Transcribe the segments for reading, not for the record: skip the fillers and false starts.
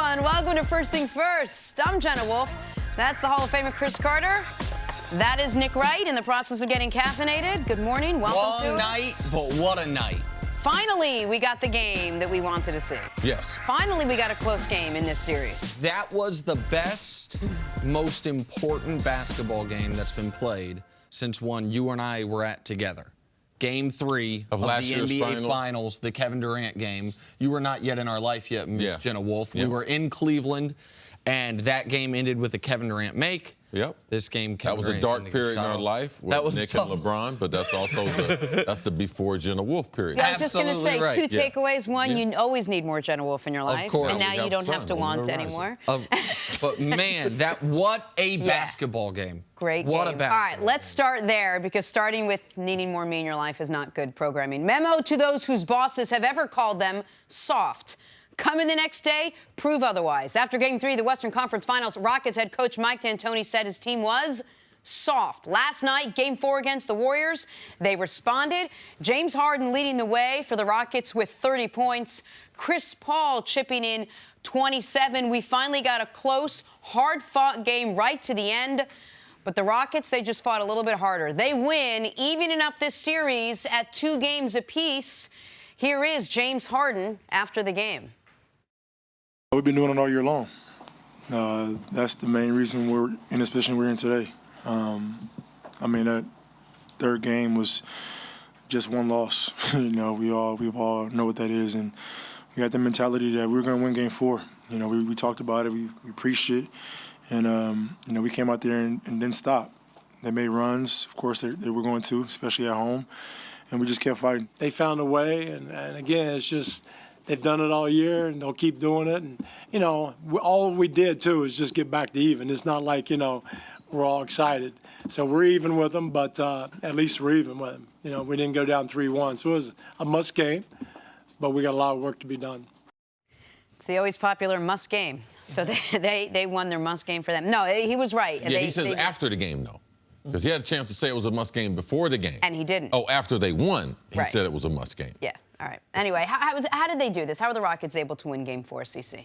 everyone. Welcome to First Things First. I'm Jenna Wolfe. That's the Hall of Famer Cris Carter. That is Nick Wright in the process of getting caffeinated. Good morning. Welcome to Long night, but what a night. Finally, we got the game that we wanted to see. Yes. Finally, we got a close game in this series. That was the best, most important basketball game that's been played since one you and I were at together. Game 3 of the NBA Finals, the Kevin Durant game. You were not yet in our life yet, Miss Jenna Wolfe. We were in Cleveland, and that game ended with the Kevin Durant make. Yep. This game, Kevin that was Durant a dark period in our life with Nick and LeBron, but that's also the before Jenna Wolfe period. Yeah, I was just going to say two takeaways. One, you always need more Jenna Wolfe in your life. Of course. And now you don't have to want anymore. But man, what a basketball game. Great game. What a basketball All right, let's start there, because starting with needing more me in your life is not good programming. Memo to those whose bosses have ever called them soft. Come in the next day, prove otherwise. After Game 3 of the Western Conference Finals, Rockets head coach Mike D'Antoni said his team was soft. Last night, Game 4 against the Warriors, they responded. James Harden leading the way for the Rockets with 30 points. Chris Paul chipping in 27. We finally got a close, hard-fought game right to the end. But the Rockets, they just fought a little bit harder. They win, evening up this series at 2 games apiece. Here is James Harden after the game. We've been doing it all year long. That's the main reason we're in this position we're in today. That third game was just one loss. We all know what that is, and we had the mentality that we were going to win Game 4. We talked about it, we preached it, and we came out there and didn't stop. They made runs, of course they were going to, especially at home, and we just kept fighting. They found a way, and again, it's just. They've done it all year, and they'll keep doing it. And, all we did, too, is just get back to even. It's not like, we're all excited. So we're even with them, but at least we're even with them. We didn't go down 3-1. So it was a must game, but we got a lot of work to be done. It's the always popular must game. So they won their must game for them. No, he was right. Yeah, he says after the game, though. Because he had a chance to say it was a must game before the game. And he didn't. Oh, after they won, he said it was a must game. Yeah. All right. Anyway, how did they do this? How were the Rockets able to win Game 4, CC?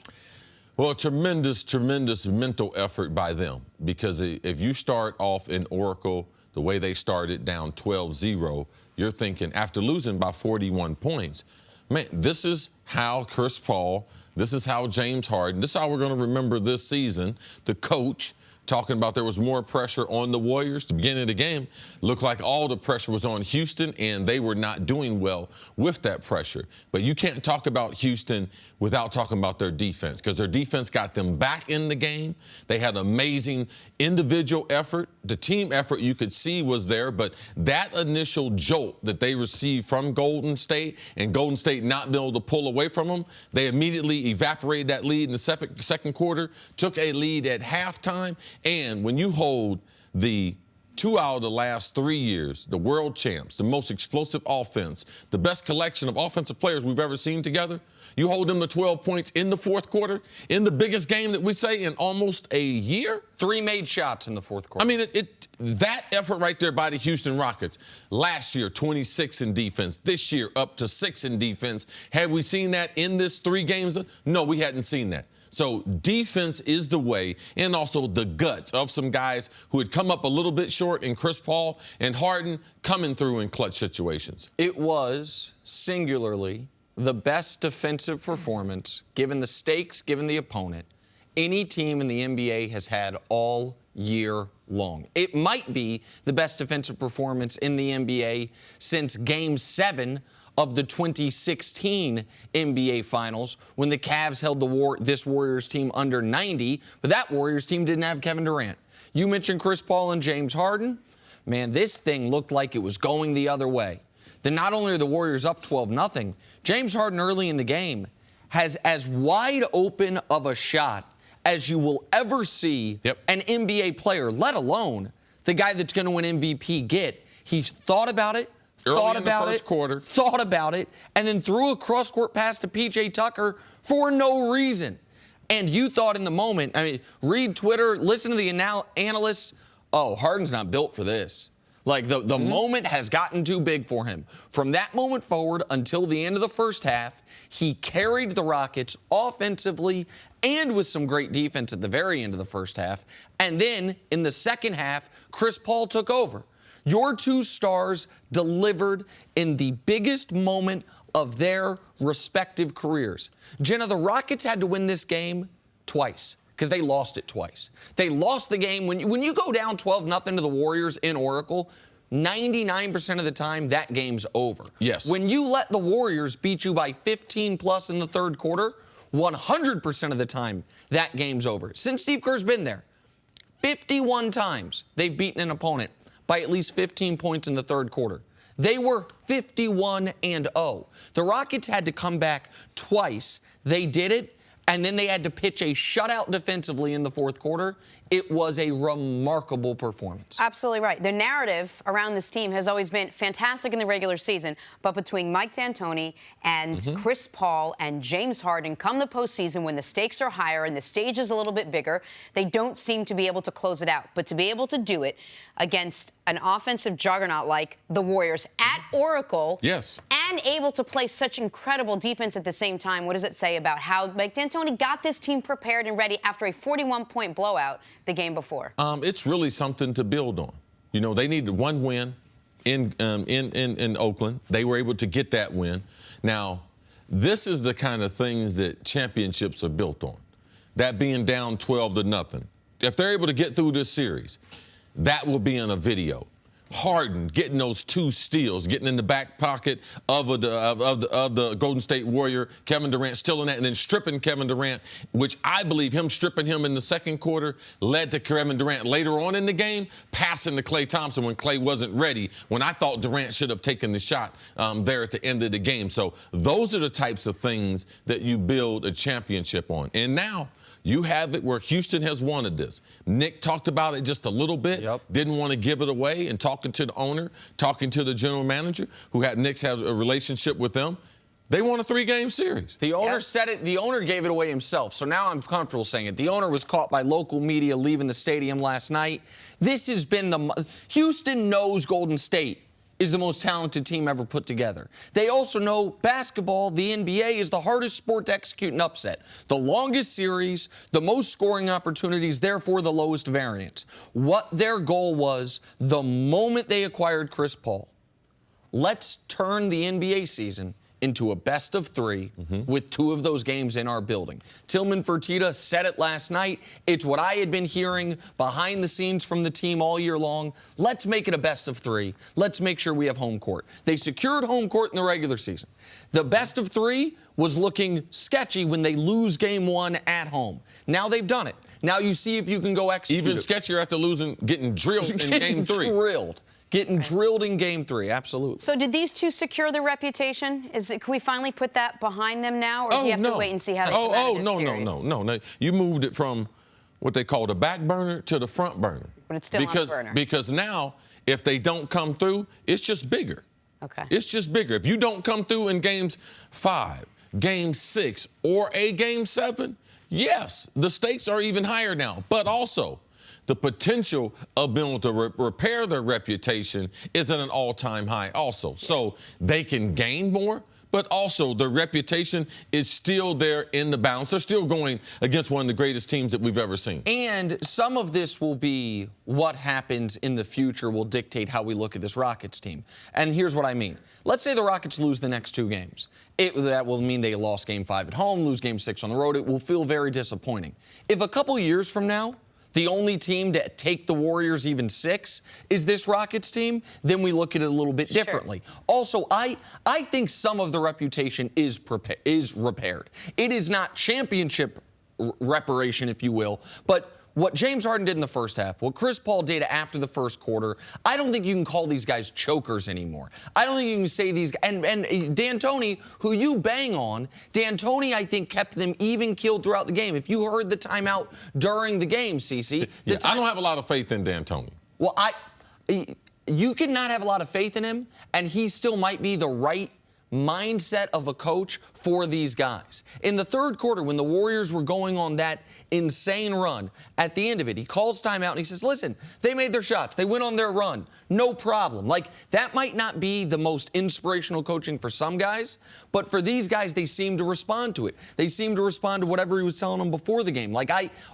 Well, tremendous mental effort by them. Because if you start off in Oracle the way they started, down 12-0, you're thinking, after losing by 41 points, man, this is how Chris Paul, this is how James Harden, this is how we're going to remember this season, the coach, talking about there was more pressure on the Warriors. The beginning of the game looked like all the pressure was on Houston, and they were not doing well with that pressure. But you can't talk about Houston without talking about their defense, because their defense got them back in the game. They had amazing individual effort. The team effort you could see was there, but that initial jolt that they received from Golden State and Golden State not being able to pull away from them, they immediately evaporated that lead in the second quarter, took a lead at halftime. And when you hold the 2 out of the last 3 years, the world champs, the most explosive offense, the best collection of offensive players we've ever seen together, you hold them to 12 points in the fourth quarter, in the biggest game that we say in almost a year. 3 made shots in the fourth quarter. I mean, that effort right there by the Houston Rockets. Last year, 26 in defense. This year, up to 6 in defense. Had we seen that in this 3 games? No, we hadn't seen that. So defense is the way, and also the guts of some guys who had come up a little bit short in Chris Paul and Harden coming through in clutch situations. It was singularly the best defensive performance, given the stakes, given the opponent, any team in the NBA has had all year long. It might be the best defensive performance in the NBA since Game 7 of the 2016 NBA Finals, when the Cavs held this Warriors team under 90, but that Warriors team didn't have Kevin Durant. You mentioned Chris Paul and James Harden. Man, this thing looked like it was going the other way. Then not only are the Warriors up 12-0, James Harden early in the game has as wide open of a shot as you will ever see an NBA player, let alone the guy that's going to win MVP, get. He's thought about it, thought about it, and then threw a cross-court pass to P.J. Tucker for no reason. And you thought in the moment, I mean, read Twitter, listen to the analysts, oh, Harden's not built for this. Like, the moment has gotten too big for him. From that moment forward until the end of the first half, he carried the Rockets offensively and with some great defense at the very end of the first half. And then in the second half, Chris Paul took over. Your two stars delivered in the biggest moment of their respective careers. Jenna, the Rockets had to win this game twice because they lost it twice. They lost the game. When you go down 12-0 to the Warriors in Oracle, 99% of the time, that game's over. Yes. When you let the Warriors beat you by 15+ in the third quarter, 100% of the time, that game's over. Since Steve Kerr's been there, 51 times they've beaten an opponent by at least 15 points in the third quarter. They were 51-0. The Rockets had to come back twice. They did it, and then they had to pitch a shutout defensively in the fourth quarter. It was a remarkable performance. Absolutely right. The narrative around this team has always been fantastic in the regular season, but between Mike D'Antoni and Chris Paul and James Harden, come the postseason when the stakes are higher and the stage is a little bit bigger, they don't seem to be able to close it out. But to be able to do it against an offensive juggernaut like the Warriors at Oracle, yes, and able to play such incredible defense at the same time, what does it say about how Mike D'Antoni got this team prepared and ready after a 41-point blowout the game before? It's really something to build on. You know, they needed one win in Oakland. They were able to get that win. Now, this is the kind of things that championships are built on. That being down 12-0. If they're able to get through this series, that will be in a video. Harden getting those 2 steals, getting in the back pocket of the Golden State Warrior, Kevin Durant stealing that, and then stripping Kevin Durant, which I believe him stripping him in the second quarter led to Kevin Durant later on in the game passing to Klay Thompson when Klay wasn't ready, when I thought Durant should have taken the shot there at the end of the game. So those are the types of things that you build a championship on. And now you have it where Houston has wanted this. Nick talked about it just a little bit, didn't want to give it away, and talking to the owner, talking to the general manager, who had Nick has a relationship with them, they won a 3-game series. The owner said it. The owner gave it away himself, so now I'm comfortable saying it. The owner was caught by local media leaving the stadium last night. This has been Houston knows Golden State is the most talented team ever put together. They also know basketball, the NBA, is the hardest sport to execute an upset. The longest series, the most scoring opportunities, therefore the lowest variance. What their goal was the moment they acquired Chris Paul, let's turn the NBA season into a best-of-3 with 2 of those games in our building. Tillman Fertitta said it last night. It's what I had been hearing behind the scenes from the team all year long. Let's make it a best-of-3. Let's make sure we have home court. They secured home court in the regular season. The best-of-3 was looking sketchy when they lose game 1 at home. Now they've done it. Now you see if you can go execute. Even sketchier after losing, getting drilled in game 3. Getting drilled in game 3, absolutely. So did these two secure their reputation? Can we finally put that behind them now, or do you have to wait and see how they come out of this series? No. You moved it from what they call the back burner to the front burner. But it's still on the burner. Because now, if they don't come through, it's just bigger. Okay. It's just bigger. If you don't come through in games 5, game 6, or a game 7, yes, the stakes are even higher now. But also, the potential of being able to repair their reputation is at an all-time high also. So they can gain more, but also their reputation is still there in the balance. They're still going against one of the greatest teams that we've ever seen. And some of this will be what happens in the future will dictate how we look at this Rockets team. And here's what I mean. Let's say the Rockets lose the next 2 games. That will mean they lost game 5 at home, lose game 6 on the road. It will feel very disappointing. If a couple years from now, the only team to take the Warriors even 6 is this Rockets team, then we look at it a little bit differently. Also, I think some of the reputation is repaired. It is not championship reparation, if you will, but what James Harden did in the first half, what Chris Paul did after the first quarter, I don't think you can call these guys chokers anymore. I don't think you can say these guys. And D'Antoni, who you bang on, D'Antoni, I think, kept them even keeled throughout the game. If you heard the timeout during the game, CeCe. I don't have a lot of faith in D'Antoni. Well, you can not have a lot of faith in him, and he still might be the right mindset of a coach for these guys. In the third quarter, when the Warriors were going on that insane run, at the end of it, he calls timeout and he says, listen, they made their shots. They went on their run. No problem. Like, that might not be the most inspirational coaching for some guys, but for these guys, they seem to respond to it. They seem to respond to whatever he was telling them before the game. Like,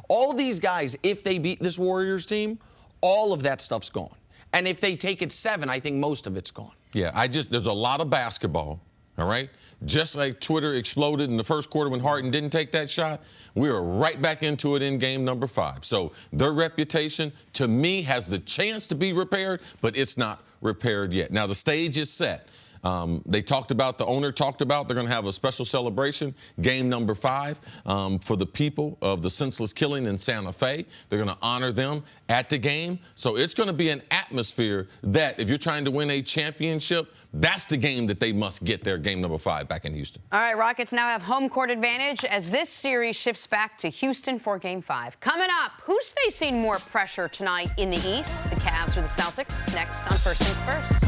all these guys, if they beat this Warriors team, all of that stuff's gone. And if they take it 7, I think most of it's gone. Yeah, there's a lot of basketball, all right? Just like Twitter exploded in the first quarter when Harden didn't take that shot, we are right back into it in game number 5. So their reputation, to me, has the chance to be repaired, but it's not repaired yet. Now, the stage is set. The owner talked about they're going to have a special celebration, game number 5, for the people of the senseless killing in Santa Fe. They're going to honor them at the game. So it's going to be an atmosphere that, if you're trying to win a championship, that's the game that they must get there, game number 5 back in Houston. All right, Rockets now have home court advantage as this series shifts back to Houston for game 5. Coming up, who's facing more pressure tonight in the East, the Cavs or the Celtics? Next on First Things First.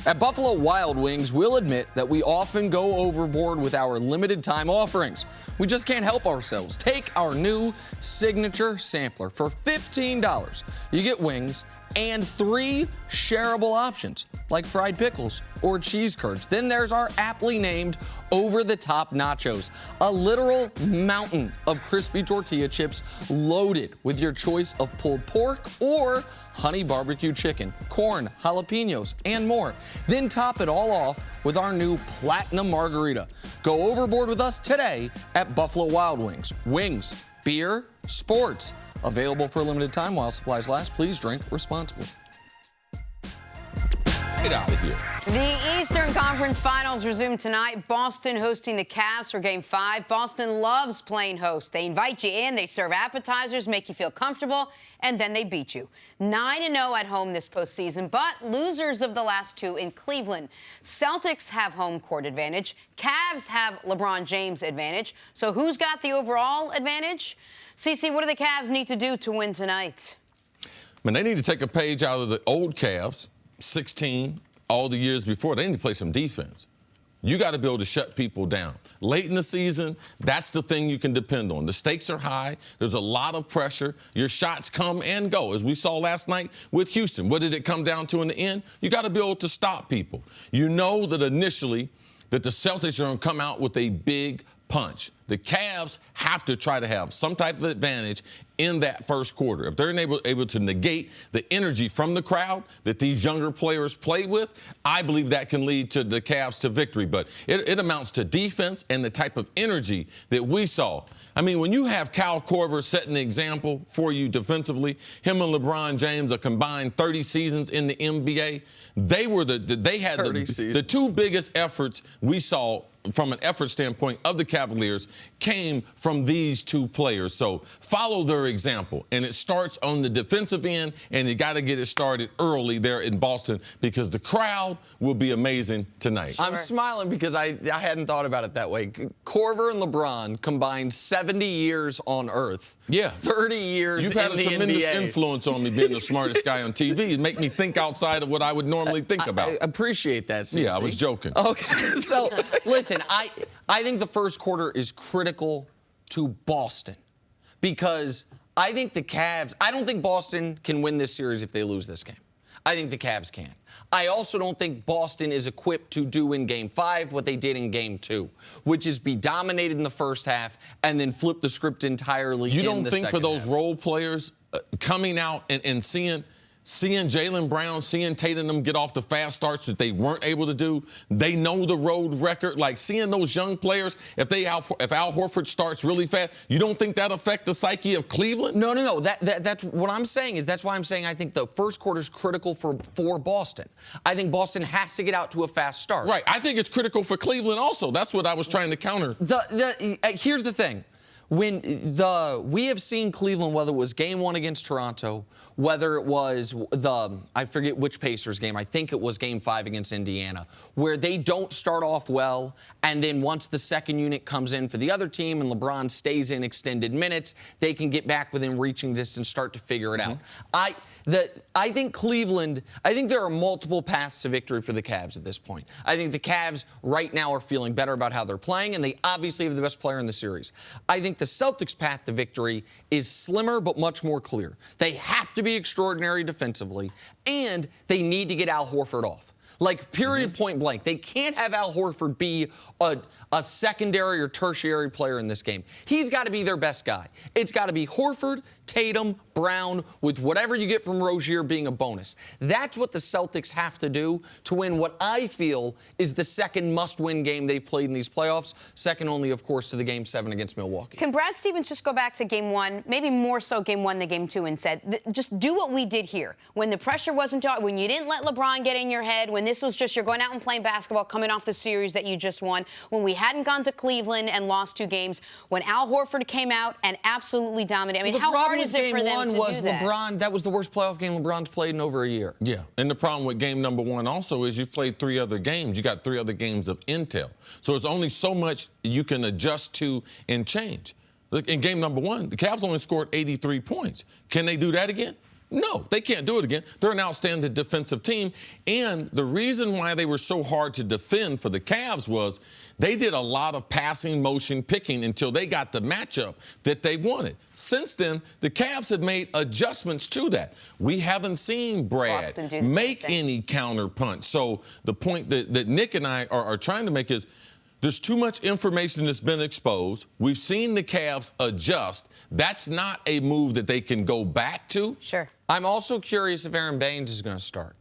At Buffalo Wild Wings, we'll admit that we often go overboard with our limited time offerings. We just can't help ourselves. Take our new signature sampler. For $15, you get wings and 3 shareable options, like fried pickles or cheese curds. Then there's our aptly named over-the-top nachos, a literal mountain of crispy tortilla chips loaded with your choice of pulled pork or honey barbecue chicken, corn, jalapenos, and more. Then top it all off with our new platinum margarita. Go overboard with us today at Buffalo Wild Wings. Wings, beer, sports. Available for a limited time while supplies last. Please drink responsibly. Get out of here. The Eastern Conference Finals resume tonight. Boston hosting the Cavs for Game 5. Boston loves playing host. They invite you in, they serve appetizers, make you feel comfortable, and then they beat you. 9-0 at home this postseason, but losers of the last 2 in Cleveland. Celtics have home court advantage. Cavs have LeBron James advantage. So who's got the overall advantage? CC, what do the Cavs need to do to win tonight? Man, they need to take a page out of the old Cavs, 16, all the years before. They need to play some defense. You got to be able to shut people down. Late in the season, that's the thing you can depend on. The stakes are high. There's a lot of pressure. Your shots come and go, as we saw last night with Houston. What did it come down to in the end? You got to be able to stop people. You know that initially that the Celtics are going to come out with a big punch. The Cavs have to try to have some type of advantage in that first quarter. If they're able to negate the energy from the crowd that these younger players play with, I believe that can lead to the Cavs to victory. But it amounts to defense and the type of energy that we saw. I mean, when you have Kyle Korver setting the example for you defensively, him and LeBron James a combined 30 seasons in the NBA, they had the 2 biggest efforts we saw from an effort standpoint of the Cavaliers came from these 2 players. So follow their example. And it starts on the defensive end, and you got to get it started early there in Boston because the crowd will be amazing tonight. Sure. I'm smiling because I hadn't thought about it that way. Korver and LeBron combined 70 years on Earth. Yeah. 30 years You've in had a the tremendous NBA. influence on me being the smartest guy on TV and make me think outside of what I would normally think about. I appreciate that, CC. Yeah, I was joking. Okay, so listen, I think the first quarter is critical to Boston because I think the Cavs, I don't think Boston can win this series if they lose this game. I think the Cavs can. I also don't think Boston is equipped to do in Game 5 what they did in Game 2, which is be dominated in the first half and then flip the script entirely in the second half. You don't think for those role players coming out and seeing Jaylen Brown, seeing Tatum get off the fast starts that they weren't able to do, they know the road record. Like seeing those young players, if Al Horford starts really fast, you don't think that affect the psyche of Cleveland? No. That's what I'm saying that's why I'm saying I think the first quarter is critical for Boston. I think Boston has to get out to a fast start. Right. I think it's critical for Cleveland also. That's what I was trying to counter. Here's the thing. we have seen Cleveland, whether it was game 1 against Toronto, whether it was I forget which Pacers game, I think it was game 5 against Indiana, where they don't start off well, and then once the second unit comes in for the other team and LeBron stays in extended minutes, they can get back within reaching distance, start to figure it out. I think Cleveland, I think there are multiple paths to victory for the Cavs at this point. I think the Cavs right now are feeling better about how they're playing, and they obviously have the best player in the series. I think the Celtics' path to victory is slimmer but much more clear. They have to be extraordinary defensively, and they need to get Al Horford off. Like, period, point blank. They can't have Al Horford be a secondary or tertiary player in this game. He's got to be their best guy. It's got to be Horford, Tatum, Brown, with whatever you get from Rozier being a bonus. That's what the Celtics have to do to win what I feel is the second must-win game they've played in these playoffs, second only, of course, to the Game 7 against Milwaukee. Can Brad Stevens just go back to Game 1, maybe more so Game 1 than Game 2, and said, just do what we did here. When the pressure wasn't on, when you didn't let LeBron get in your head, when this was just you're going out and playing basketball, coming off the series that you just won, when we hadn't gone to Cleveland and lost 2 games, when Al Horford came out and absolutely dominated. I mean, how hard is it for them to do that? LeBron, that was the worst playoff game LeBron's played in over a year. Yeah, and the problem with game number 1 also is you've played 3 other games. You got 3 other games of intel. So there's only so much you can adjust to and change. Look, in game number 1, the Cavs only scored 83 points. Can they do that again? No, they can't do it again. They're an outstanding defensive team. And the reason why they were so hard to defend for the Cavs was they did a lot of passing, motion, picking until they got the matchup that they wanted. Since then, the Cavs have made adjustments to that. We haven't seen Brad make any counter punch. So the point that Nick and I are trying to make is there's too much information that's been exposed. We've seen the Cavs adjust. That's not a move that they can go back to. Sure. I'm also curious if Aaron Baines is going to start.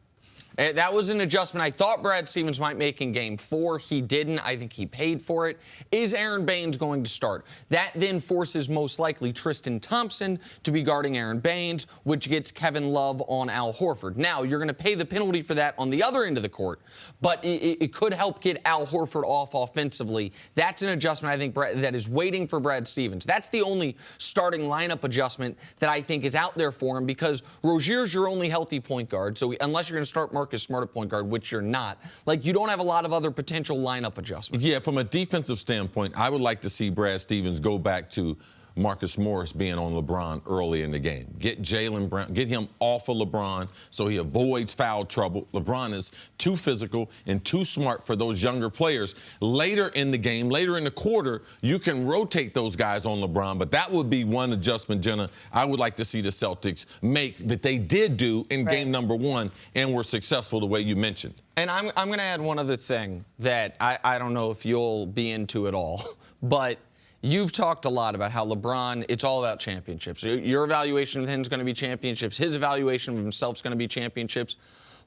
That was an adjustment I thought Brad Stevens might make in Game 4. He didn't. I think he paid for it. Is Aaron Baines going to start? That then forces most likely Tristan Thompson to be guarding Aaron Baines, which gets Kevin Love on Al Horford. Now, you're going to pay the penalty for that on the other end of the court, but it could help get Al Horford off offensively. That's an adjustment I think that is waiting for Brad Stevens. That's the only starting lineup adjustment that I think is out there for him because Rozier's your only healthy point guard, so unless you're going to start Marcus Smart at point guard, which you're not, like you don't have a lot of other potential lineup adjustments. Yeah, from a defensive standpoint, I would like to see Brad Stevens go back to Marcus Morris being on LeBron early in the game. Get Jaylen Brown, get him off of LeBron so he avoids foul trouble. LeBron is too physical and too smart for those younger players. Later in the game, later in the quarter, you can rotate those guys on LeBron, but that would be one adjustment, Jenna, I would like to see the Celtics make that they did do in game number 1 and were successful the way you mentioned. And I'm going to add one other thing that I don't know if you'll be into at all, but you've talked a lot about how LeBron, it's all about championships. Your evaluation of him is going to be championships. His evaluation of himself is going to be championships.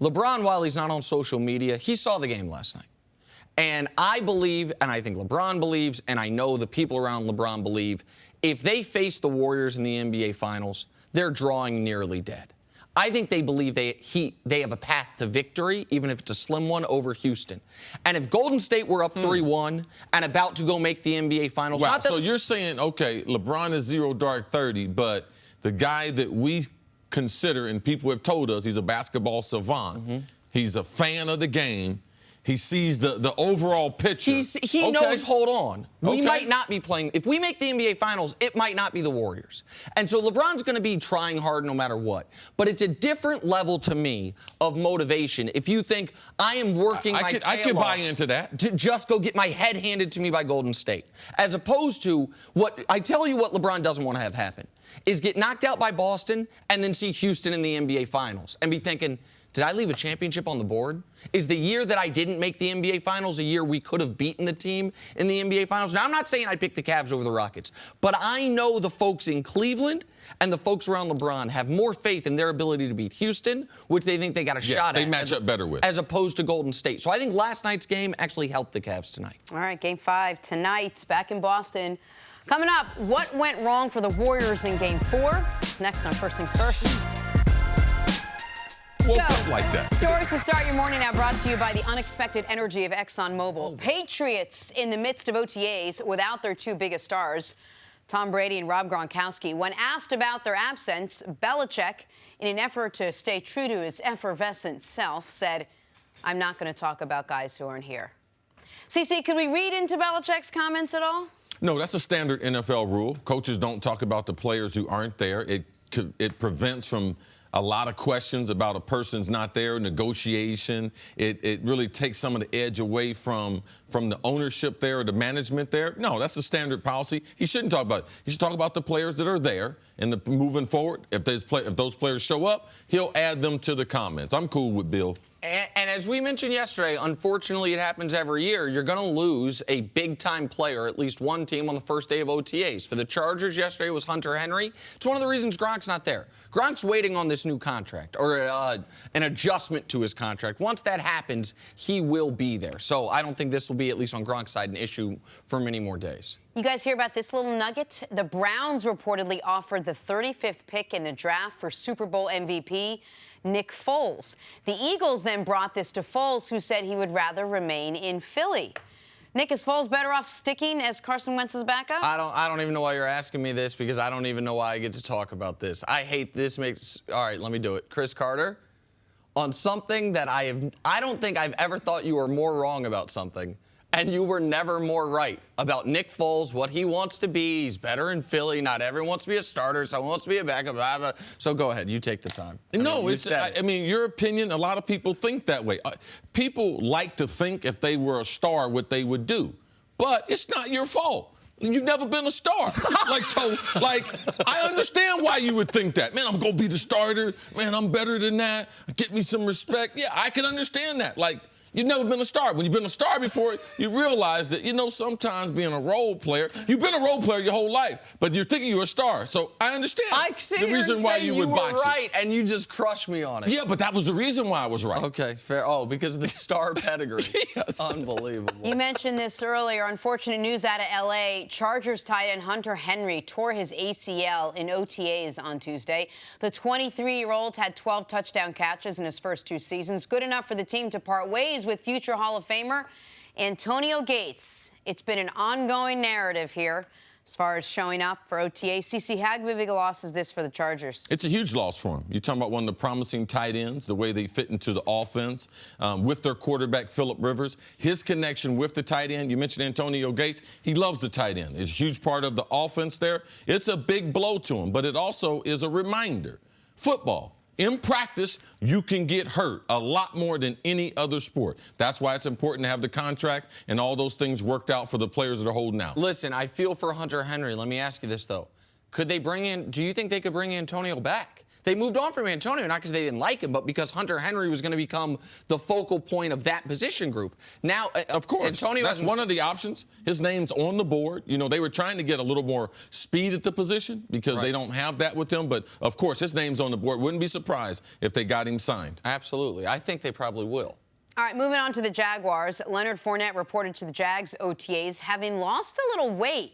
LeBron, while he's not on social media, he saw the game last night. And I believe, and I think LeBron believes, and I know the people around LeBron believe, if they face the Warriors in the NBA Finals, they're drawing nearly dead. I think they believe they have a path to victory, even if it's a slim one, over Houston. And if Golden State were up 3-1 and about to go make the NBA Finals. Wow, so you're saying, okay, LeBron is 0 dark 30, but the guy that we consider, and people have told us, he's a basketball savant. He's a fan of the game. He sees the overall picture. He knows, hold on, we might not be playing. If we make the NBA Finals, it might not be the Warriors. And so LeBron's going to be trying hard no matter what. But it's a different level to me of motivation. If you think I am working my tail off. I could buy into that. To just go get my head handed to me by Golden State. As opposed to what, I tell you what LeBron doesn't want to have happen, is get knocked out by Boston and then see Houston in the NBA Finals and be thinking, did I leave a championship on the board? Is the year that I didn't make the NBA Finals a year we could have beaten the team in the NBA Finals? Now, I'm not saying I picked the Cavs over the Rockets, but I know the folks in Cleveland and the folks around LeBron have more faith in their ability to beat Houston, which they think they got a shot at. They match up better with. As opposed to Golden State. So I think last night's game actually helped the Cavs tonight. All right, Game 5 tonight, back in Boston. Coming up, what went wrong for the Warriors in Game 4? It's next on First Things First. Woke up like that. Stories to start your morning now brought to you by the unexpected energy of ExxonMobil. Patriots in the midst of OTAs without their 2 biggest stars. Tom Brady and Rob Gronkowski. When asked about their absence, Belichick, in an effort to stay true to his effervescent self, said, "I'm not going to talk about guys who aren't here." CC, could we read into Belichick's comments at all? No, that's a standard NFL rule. Coaches don't talk about the players who aren't there. It prevents from a lot of questions about a person's not there, negotiation. It really takes some of the edge away from the ownership there or the management there. No, that's a standard policy. He shouldn't talk about it. He should talk about the players that are there and moving forward. If those players show up, he'll add them to the comments. I'm cool with Bill. And as we mentioned yesterday, unfortunately, it happens every year. You're going to lose a big-time player, at least one team, on the first day of OTAs. For the Chargers yesterday was Hunter Henry. It's one of the reasons Gronk's not there. Gronk's waiting on this new contract or an adjustment to his contract. Once that happens, he will be there. So I don't think this will be, at least on Gronk's side, an issue for many more days. You guys hear about this little nugget? The Browns reportedly offered the 35th pick in the draft for Super Bowl MVP Nick Foles. The Eagles then brought this to Foles, who said he would rather remain in Philly. Nick, is Foles better off sticking as Carson Wentz's backup? I don't even know why you're asking me this, because I don't even know why I get to talk about this. I hate this. All right, let me do it. Chris Carter, on something that I don't think I've ever thought you were more wrong about something. And you were never more right about Nick Foles, what he wants to be. He's better in Philly. Not everyone wants to be a starter. Someone wants to be a backup. So go ahead. You take the time. I mean, your opinion, a lot of people think that way. People like to think if they were a star what they would do. But it's not your fault. You've never been a star. I understand why you would think that. Man, I'm going to be the starter. Man, I'm better than that. Get me some respect. Yeah, I can understand that. You've never been a star. When you've been a star before, you realize that, sometimes being a role player, you've been a role player your whole life, but you're thinking you're a star. So I understand the reason why you would box right, and you just crushed me on it. Yeah, but that was the reason why I was right. Okay, fair. Oh, because of the star pedigree. Yes. Unbelievable. You mentioned this earlier. Unfortunate news out of L.A. Chargers tight end Hunter Henry tore his ACL in OTAs on Tuesday. The 23-year-old had 12 touchdown catches in his first 2 seasons, good enough for the team to part ways with future Hall of Famer Antonio Gates. It's been an ongoing narrative here as far as showing up for OTA. CC, how big a loss is this for the Chargers? It's a huge loss for them. You're talking about one of the promising tight ends, the way they fit into the offense with their quarterback, Phillip Rivers. His connection with the tight end, you mentioned Antonio Gates. He loves the tight end. It's a huge part of the offense there. It's a big blow to him, but it also is a reminder. Football. In practice, you can get hurt a lot more than any other sport. That's why it's important to have the contract and all those things worked out for the players that are holding out. Listen, I feel for Hunter Henry. Let me ask you this, though. Do you think they could bring Antonio back? They moved on from Antonio, not because they didn't like him, but because Hunter Henry was going to become the focal point of that position group. Now, of course, Antonio that's one of the options. His name's on the board. They were trying to get a little more speed at the position because they don't have that with him. But, of course, his name's on the board. Wouldn't be surprised if they got him signed. Absolutely. I think they probably will. All right, moving on to the Jaguars. Leonard Fournette reported to the Jags OTAs having lost a little weight.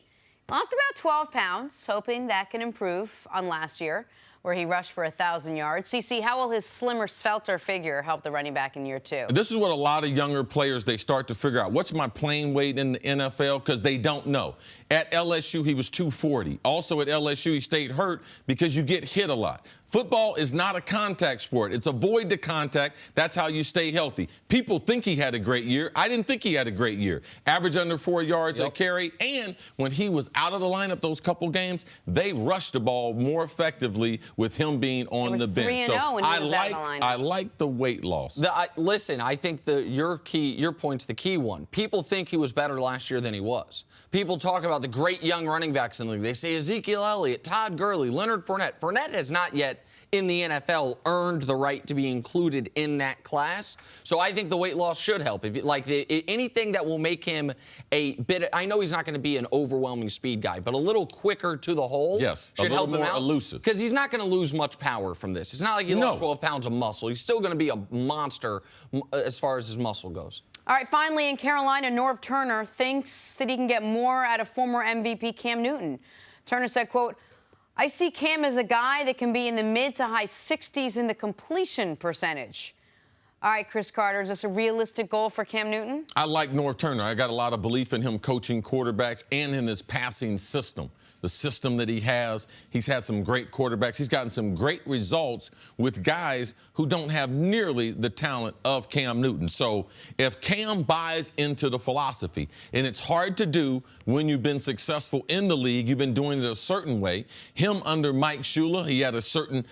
Lost about 12 pounds, hoping that can improve on last year, where he rushed for 1,000 yards. CC, how will his slimmer, svelter figure help the running back in year 2? This is what a lot of younger players, they start to figure out. What's my playing weight in the NFL? Because they don't know. At LSU, he was 240. Also at LSU, he stayed hurt because you get hit a lot. Football is not a contact sport. It's avoid the contact. That's how you stay healthy. People think he had a great year. I didn't think he had a great year. Average under 4 yards a carry. And when he was out of the lineup those couple games, they rushed the ball more effectively with him being on the bench. So I like the weight loss. Listen, I think your point's the key one. People think he was better last year than he was. People talk about the great young running backs in the league. They say Ezekiel Elliott, Todd Gurley, Leonard Fournette. Fournette has not yet in the NFL earned the right to be included in that class. So I think the weight loss should help. Anything that will make him a bit, I know he's not going to be an overwhelming speed guy, but a little quicker to the hole should help him out. Elusive. Because he's not going to lose much power from this. It's not like he lost 12 pounds of muscle. He's still going to be a monster as far as his muscle goes. All right, finally in Carolina, Norv Turner thinks that he can get more out of former MVP Cam Newton. Turner said, quote, "I see Cam as a guy that can be in the mid to high 60s in the completion percentage." All right, Chris Carter, is this a realistic goal for Cam Newton? I like Norv Turner. I got a lot of belief in him coaching quarterbacks and in his passing system. the system that he has. He's had some great quarterbacks. He's gotten some great results with guys who don't have nearly the talent of Cam Newton. So if Cam buys into the philosophy, and it's hard to do when you've been successful in the league, you've been doing it a certain way. Him under Mike Shula, he had a certain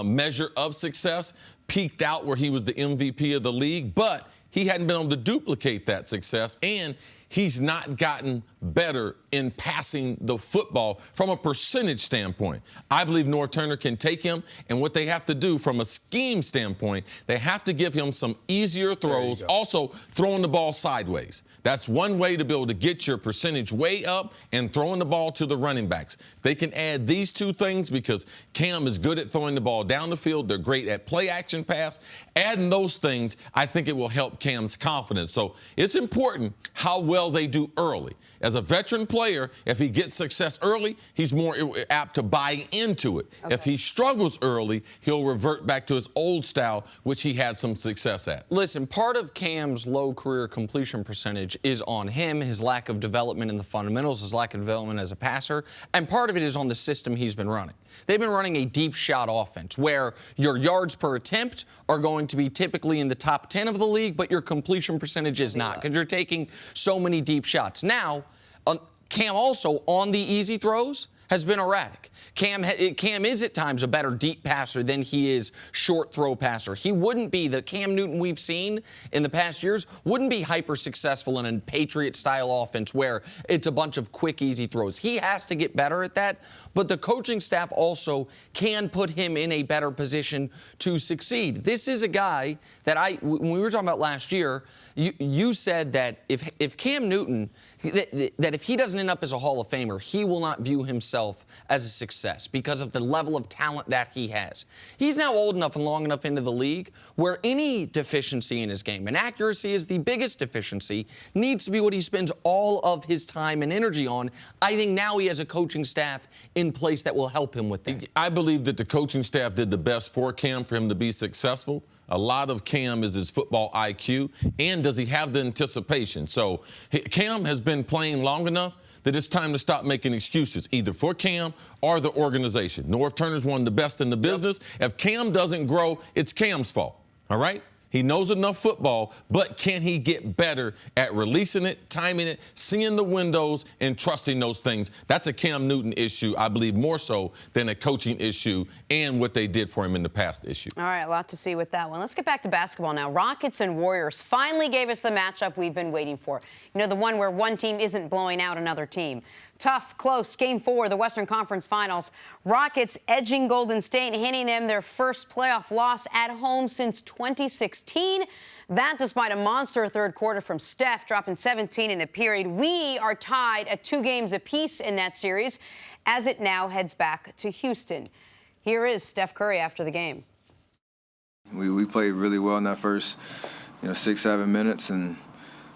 measure of success, peaked out where he was the MVP of the league, but he hadn't been able to duplicate that success, and he's not gotten better in passing the football from a percentage standpoint. I believe North Turner can take him, and what they have to do from a scheme standpoint, they have to give him some easier throws, also throwing the ball sideways. That's one way to be able to get your percentage way up and throwing the ball to the running backs. They can add these two things because Cam is good at throwing the ball down the field. They're great at play action pass. Adding those things, I think it will help Cam's confidence. So it's important how well they do early. As a veteran player, if he gets success early, he's more apt to buy into it. Okay. If he struggles early, he'll revert back to his old style, which he had some success at. Listen, part of Cam's low career completion percentage is on him, his lack of development in the fundamentals, his lack of development as a passer, and part of it is on the system he's been running. They've been running a deep shot offense where your yards per attempt are going to be typically in the top 10 of the league, but your completion percentage is not because you're taking so many deep shots. Now, Cam also, on the easy throws, has been erratic. Cam is at times a better deep passer than he is short throw passer. He wouldn't be, the Cam Newton we've seen in the past years, wouldn't be hyper successful in a Patriot-style offense where it's a bunch of quick, easy throws. He has to get better at that, but the coaching staff also can put him in a better position to succeed. This is a guy that when we were talking about last year, you said that if Cam Newton, that if he doesn't end up as a Hall of Famer, he will not view himself as a success because of the level of talent that he has. He's now old enough and long enough into the league where any deficiency in his game, and accuracy is the biggest deficiency, needs to be what he spends all of his time and energy on. I think now he has a coaching staff in place that will help him with that. I believe that the coaching staff did the best for Cam for him to be successful. A lot of Cam is his football IQ, and does he have the anticipation? So Cam has been playing long enough that it's time to stop making excuses, either for Cam or the organization. North Turner's one of the best in the business. If Cam doesn't grow, it's Cam's fault, all right? He knows enough football, but can he get better at releasing it, timing it, seeing the windows, and trusting those things? That's a Cam Newton issue, I believe, more so than a coaching issue and what they did for him in the past issue. All right, a lot to see with that one. Let's get back to basketball now. Rockets and Warriors finally gave us the matchup we've been waiting for. You know, the one where one team isn't blowing out another team. Tough, close, Game 4, the Western Conference Finals. Rockets edging Golden State, handing them their first playoff loss at home since 2016. That despite a monster third quarter from Steph, dropping 17 in the period. We are tied at 2 games apiece in that series as it now heads back to Houston. Here is Steph Curry after the game. We played really well in that first, 6-7 minutes and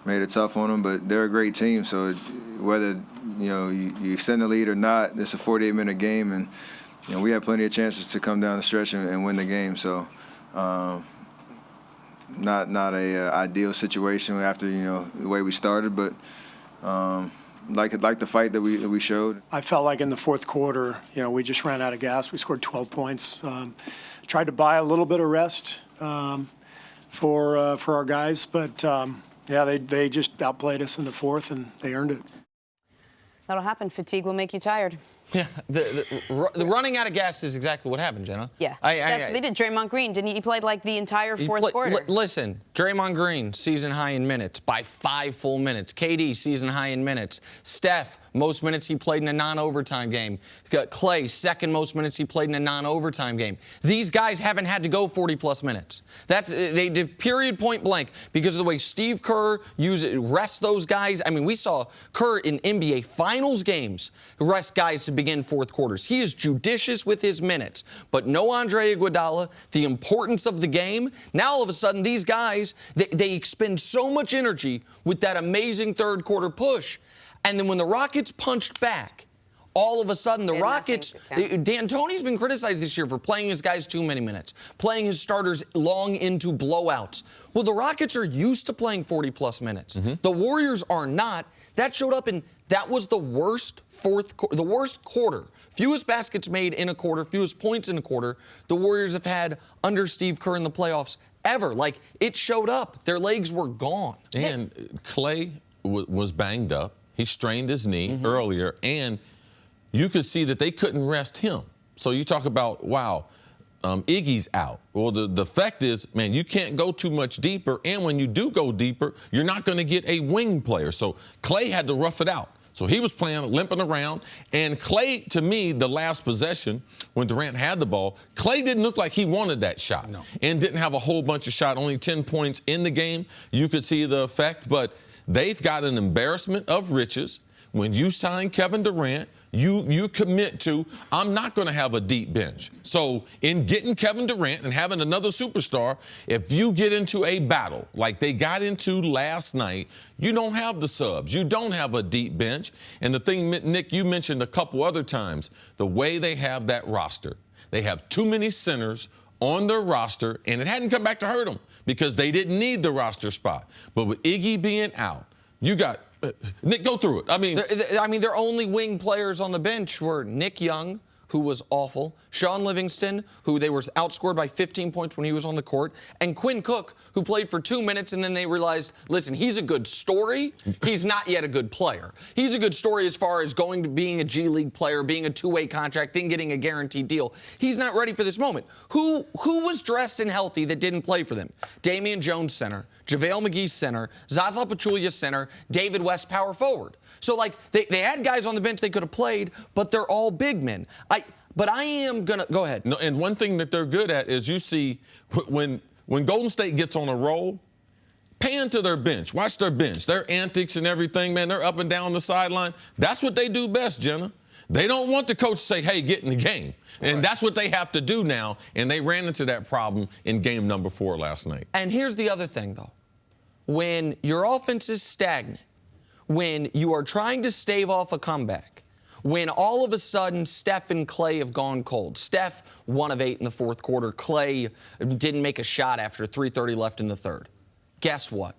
made it tough on them, but they're a great team. So whether you extend the lead or not, it's a 48-minute game, and we had plenty of chances to come down the stretch and win the game. So not a ideal situation after the way we started, but like the fight that we showed. I felt like in the fourth quarter, we just ran out of gas. We scored 12 points. Tried to buy a little bit of rest for our guys, but yeah, they just outplayed us in the fourth, and they earned it. That'll happen. Fatigue will make you tired. Yeah, the running out of gas is exactly what happened, Jenna. Yeah, they did. Draymond Green, didn't he? He played like the entire fourth quarter. Listen, Draymond Green, season high in minutes by 5 full minutes. KD, season high in minutes. Steph, most minutes he played in a non-overtime game. Clay, second most minutes he played in a non-overtime game. These guys haven't had to go 40-plus minutes. They did period point blank because of the way Steve Kerr rests those guys. I mean, we saw Kerr in NBA Finals games rest guys to begin fourth quarters. He is judicious with his minutes, but no Andre Iguodala, the importance of the game. Now, all of a sudden, these guys, they expend so much energy with that amazing third quarter push. And then when the Rockets punched back all of a sudden the Did Rockets, nothing to count. D'Antoni's been criticized this year for playing his guys too many minutes, playing his starters long into blowouts. Well, the Rockets are used to playing 40-plus minutes. The Warriors are not. That showed up that was the worst quarter. Fewest baskets made in a quarter, fewest points in a quarter the Warriors have had under Steve Kerr in the playoffs ever. Like, it showed up. Their legs were gone. And Clay was banged up. He strained his knee earlier, and you could see that they couldn't rest him. So you talk about, wow, Iggy's out. Well, the fact is, man, you can't go too much deeper, and when you do go deeper, you're not going to get a wing player. So Clay had to rough it out. So he was playing, limping around, and Clay, to me, the last possession, when Durant had the ball, Clay didn't look like he wanted that shot and didn't have a whole bunch of shots, only 10 points in the game. You could see the effect, but they've got an embarrassment of riches. When you sign Kevin Durant, you commit to, I'm not going to have a deep bench. So in getting Kevin Durant and having another superstar, if you get into a battle like they got into last night, you don't have the subs. You don't have a deep bench. And the thing, Nick, you mentioned a couple other times, the way they have that roster. They have too many centers on their roster, and it hadn't come back to hurt them because they didn't need the roster spot. But with Iggy being out, you got Nick, go through it. I mean, their only wing players on the bench were Nick Young, who was awful, Sean Livingston, who they were outscored by 15 points when he was on the court, and Quinn Cook, who played for 2 minutes, and then they realized, listen, he's a good story. He's not yet a good player. He's a good story as far as going to being a G League player, being a two-way contract, then getting a guaranteed deal. He's not ready for this moment. Who was dressed and healthy that didn't play for them? Damian Jones, center. JaVale McGee, center. Zaza Pachulia, center. David West, power forward. So, like, they had guys on the bench they could have played, but they're all big men. But I am going to – go ahead. No, and one thing that they're good at is you see when Golden State gets on a roll, pay into their bench. Watch their bench. Their antics and everything, man, they're up and down the sideline. That's what they do best, Jenna. They don't want the coach to say, hey, get in the game. And that's what they have to do now. And they ran into that problem in game number 4 last night. And here's the other thing, though. When your offense is stagnant, when you are trying to stave off a comeback, when all of a sudden Steph and Clay have gone cold. Steph 1 of 8 in the fourth quarter. Clay didn't make a shot after 3:30 left in the third. Guess what?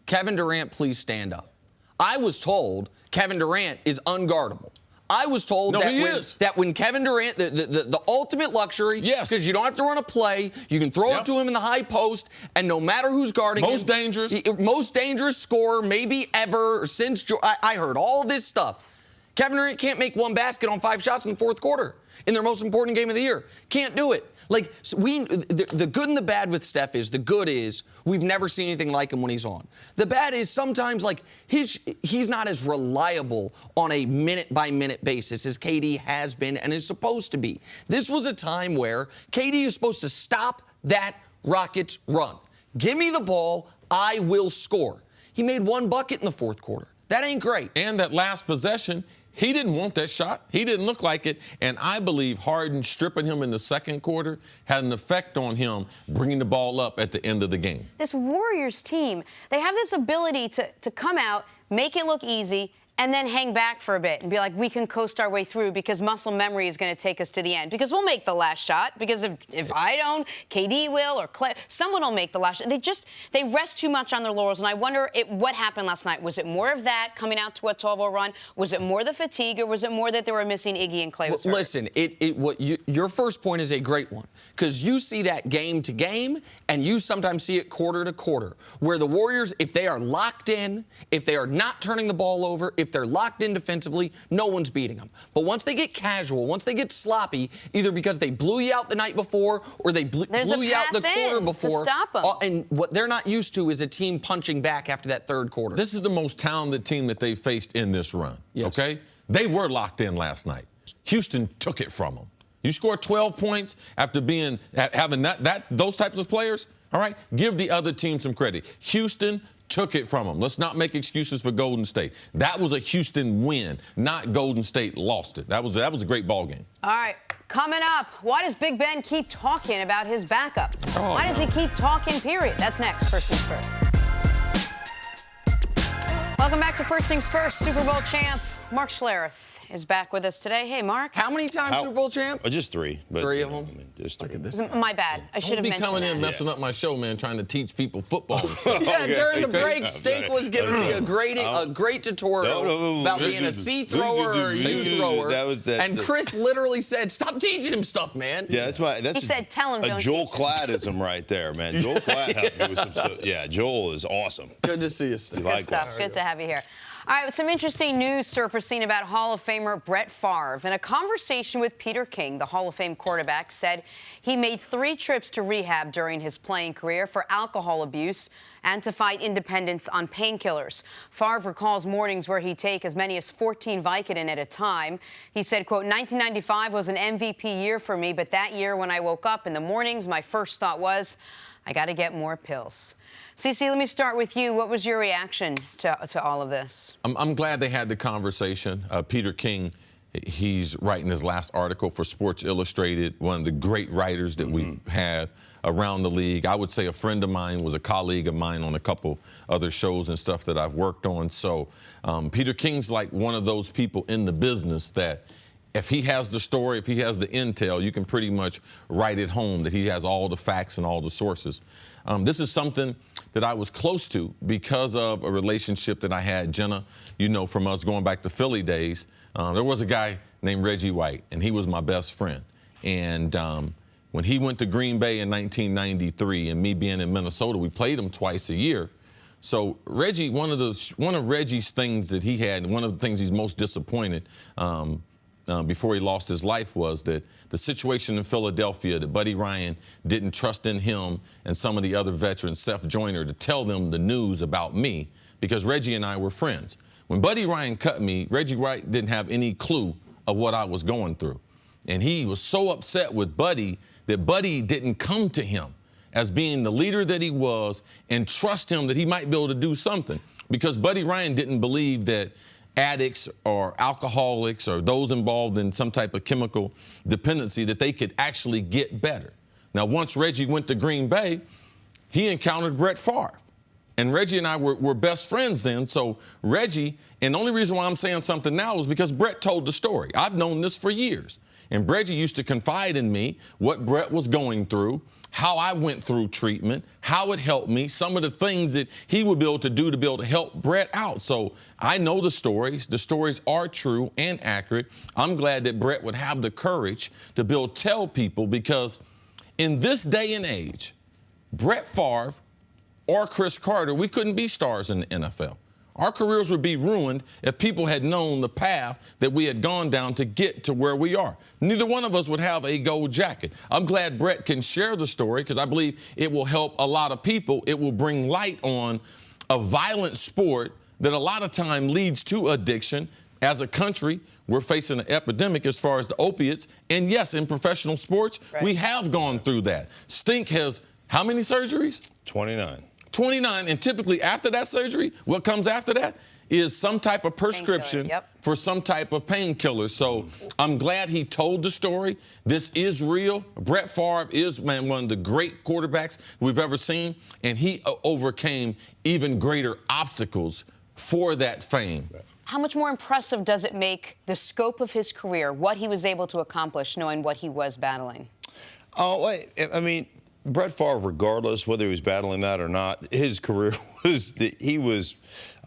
Kevin Durant, please stand up. I was told Kevin Durant is unguardable. I was told that when Kevin Durant, the ultimate luxury, because you don't have to run a play, you can throw it to him in the high post, and no matter who's guarding most dangerous scorer maybe ever since I heard all this stuff. Kevin Durant can't make 1 basket on 5 shots in the fourth quarter in their most important game of the year. Can't do it. Like, so the good and the bad with Steph is, the good is we've never seen anything like him when he's on. The bad is sometimes, like, he's not as reliable on a minute-by-minute basis as KD has been and is supposed to be. This was a time where KD is supposed to stop that Rockets run. Give me the ball, I will score. He made 1 bucket in the fourth quarter. That ain't great. And that last possession, he didn't want that shot. He didn't look like it. And I believe Harden stripping him in the second quarter had an effect on him bringing the ball up at the end of the game. This Warriors team, they have this ability to come out, make it look easy, and then hang back for a bit and be like, we can coast our way through because muscle memory is going to take us to the end. Because we'll make the last shot. Because if I don't, KD will, or Clay, someone will make the last shot. They rest too much on their laurels. And I wonder what happened last night. Was it more of that coming out to a 12-0 run? Was it more the fatigue, or was it more that they were missing Iggy and Clay? Listen, your first point is a great one, because you see that game to game, and you sometimes see it quarter to quarter, where the Warriors, if they are locked in, if they are not turning the ball over, if they're locked in defensively, no one's beating them. But once they get casual, once they get sloppy, either because they blew you out the night before or they blew you out the quarter before, to stop them. And what they're not used to is a team punching back after that third quarter. This is the most talented team that they faced in this run, okay? They were locked in last night. Houston took it from them. You score 12 points after having those types of players, all right? Give the other team some credit. Houston took it from them. Let's not make excuses for Golden State. That was a Houston win, not Golden State lost it. That was a great ball game. All right, coming up, why does Big Ben keep talking about his backup? Why does he keep talking, period? That's next, First Things First. Welcome back to First Things First. Super Bowl champ Mark Schlereth is back with us today. Hey, Mark. How many times Super Bowl champ? Just 3. But, 3 of them? I mean, just 3. My bad. I should have Don't be mentioned coming that. in messing up my show, man, trying to teach people football and stuff. Yeah, during the break, No, Stink no, was giving me a great tutorial about being a C thrower or a U thrower. And Cris literally said, "Stop teaching him stuff, man." Yeah, that's He said, "Tell him, a don't Joel teach him." Claddism right there, man. Joel Cladd helped me with some stuff. Yeah, Joel is awesome. Good to see you, Stink. Good stuff. Good to have you here. All right, some interesting news surfacing about Hall of Famer Brett Favre. In a conversation with Peter King, the Hall of Fame quarterback said he made 3 trips to rehab during his playing career for alcohol abuse and to fight independence on painkillers. Favre recalls mornings where he'd take as many as 14 Vicodin at a time. He said, quote, 1995 was an MVP year for me, but that year when I woke up in the mornings, my first thought was, I got to get more pills. CeCe, let me start with you. What was your reaction to all of this? I'm glad they had the conversation. Peter King, he's writing his last article for Sports Illustrated, one of the great writers that we've had around the league. I would say a friend of mine, was a colleague of mine on a couple other shows and stuff that I've worked on. So Peter King's like one of those people in the business that if he has the story, if he has the intel, you can pretty much write it home that he has all the facts and all the sources. This is something that I was close to because of a relationship that I had, Jenna, you know, from us going back to Philly days. There was a guy named Reggie White, and he was my best friend. And when he went to Green Bay in 1993, and me being in Minnesota, we played him twice a year. So Reggie, one of Reggie's things that he had, and one of the things he's most disappointed before he lost his life was that the situation in Philadelphia, that Buddy Ryan didn't trust in him and some of the other veterans, Steph Joyner, to tell them the news about me because Reggie and I were friends. When Buddy Ryan cut me, Reggie White didn't have any clue of what I was going through. And he was so upset with Buddy that Buddy didn't come to him as being the leader that he was and trust him that he might be able to do something because Buddy Ryan didn't believe that addicts or alcoholics or those involved in some type of chemical dependency that they could actually get better. Now, once Reggie went to Green Bay, he encountered Brett Favre. And Reggie and I were best friends then. So Reggie, and the only reason why I'm saying something now is because Brett told the story. I've known this for years. And Reggie used to confide in me what Brett was going through, how I went through treatment, how it helped me, some of the things that he would be able to do to be able to help Brett out. So I know the stories. The stories are true and accurate. I'm glad that Brett would have the courage to be able to tell people because in this day and age, Brett Favre or Cris Carter, we couldn't be stars in the NFL. Our careers would be ruined if people had known the path that we had gone down to get to where we are. Neither one of us would have a gold jacket. I'm glad Brett can share the story because I believe it will help a lot of people. It will bring light on a violent sport that a lot of time leads to addiction. As a country, we're facing an epidemic as far as the opiates. And yes, in professional sports, we have gone through that. Stink has how many surgeries? 29. 29, and typically after that surgery, what comes after that is some type of prescription for some type of painkiller. So I'm glad he told the story. This is real. Brett Favre is, man, one of the great quarterbacks we've ever seen, and he overcame even greater obstacles for that fame. How much more impressive does it make the scope of his career, what he was able to accomplish, knowing what he was battling? Oh, I mean, Brett Favre, regardless whether he was battling that or not, his career he was